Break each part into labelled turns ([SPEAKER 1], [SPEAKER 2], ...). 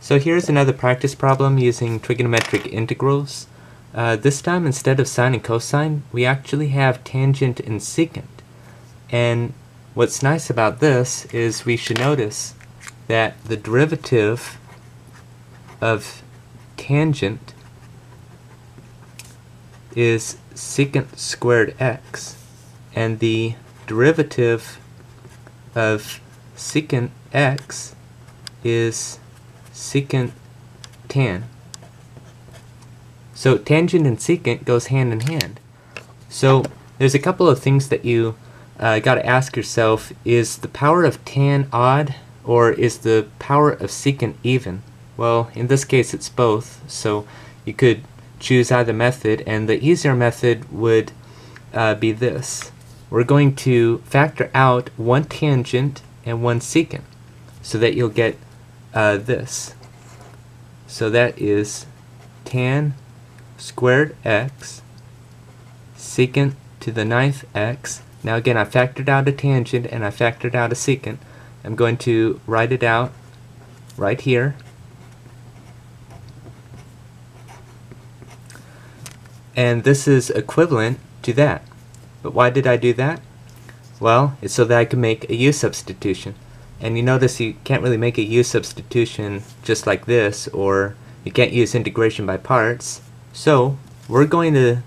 [SPEAKER 1] So here's another practice problem using trigonometric integrals. This time, instead of sine and cosine, we actually have tangent and secant. And what's nice about this is we should notice that the derivative of tangent is secant squared x, and the derivative of secant x is secant tan. So tangent and secant goes hand in hand. So there's a couple of things that you got to ask yourself. Is the power of tan odd, or is the power of secant even? Well, in this case it's both, so you could choose either method, and the easier method would be this. We're going to factor out one tangent and one secant so that you'll get this. So that is tan squared x secant to the 9th x. Now again, I factored out a tangent and I factored out a secant. I'm going to write it out right here. And this is equivalent to that. But why did I do that? Well, it's so that I can make a u substitution. And you notice you can't really make a u substitution just like this, or you can't use integration by parts. So we're going to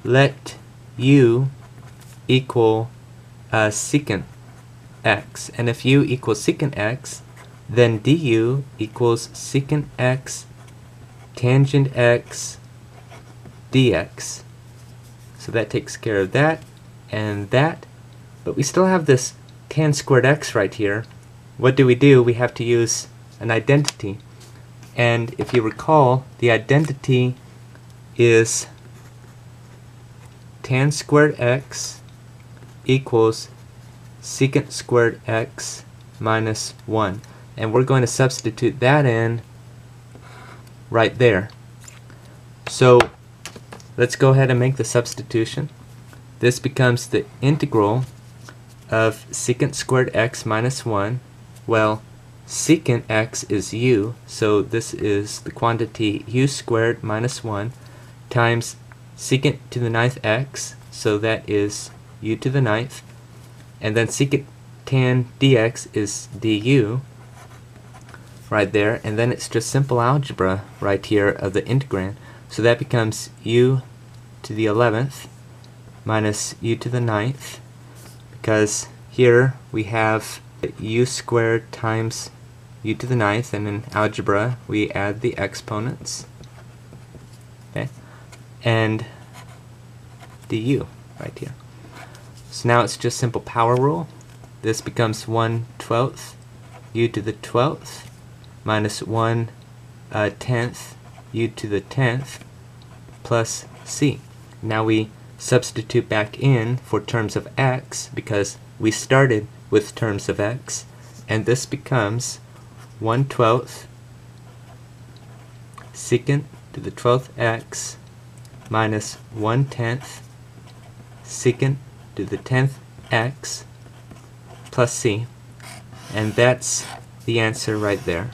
[SPEAKER 1] let u equal secant x. And if u equals secant x, then du equals secant x tangent x dx. So that takes care of that and that. But we still have this tan squared x right here. What do? We have to use an identity. And if you recall, the identity is tan squared x equals secant squared x minus 1. And we're going to substitute that in right there. So let's go ahead and make the substitution. This becomes the integral of secant squared x minus 1. Well, secant x is u, so this is the quantity u squared minus 1 times secant to the 9th x, so that is u to the 9th, and then secant tan dx is du right there, and then it's just simple algebra right here of the integrand, so that becomes u to the 11th minus u to the 9th, because here we have u squared times u to the 9th, and in algebra we add the exponents, okay, and du right here. So now it's just simple power rule. This becomes 1/12 u to the 12th minus 1/10 u to the 10th plus c. Now we substitute back in for terms of x because we started with terms of x, and this becomes 1/12 secant to the 12th x minus 1/10 secant to the 10th x plus c, and that's the answer right there.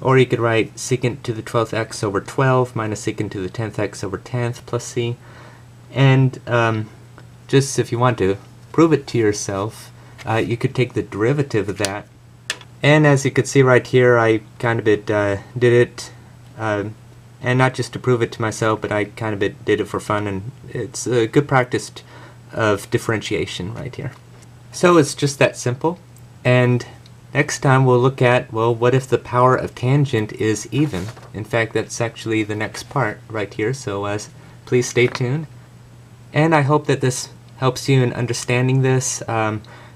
[SPEAKER 1] Or you could write secant to the 12th x over 12 minus secant to the 10th x over 10th plus c. And just if you want to prove it to yourself, you could take the derivative of that. And as you could see right here, I kind of did it, and not just to prove it to myself, but I kind of did it for fun, and it's a good practice of differentiation right here. So it's just that simple. And next time we'll look at, well, what if the power of tangent is even? In fact, that's actually the next part right here, so please stay tuned. And I hope that this helps you in understanding this,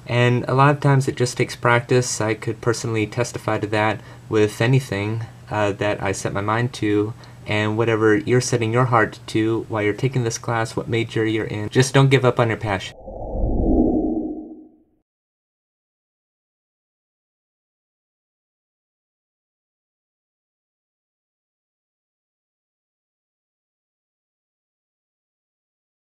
[SPEAKER 1] and a lot of times it just takes practice. I could personally testify to that with anything that I set my mind to, and whatever you're setting your heart to while you're taking this class, what major you're in, just don't give up on your passion.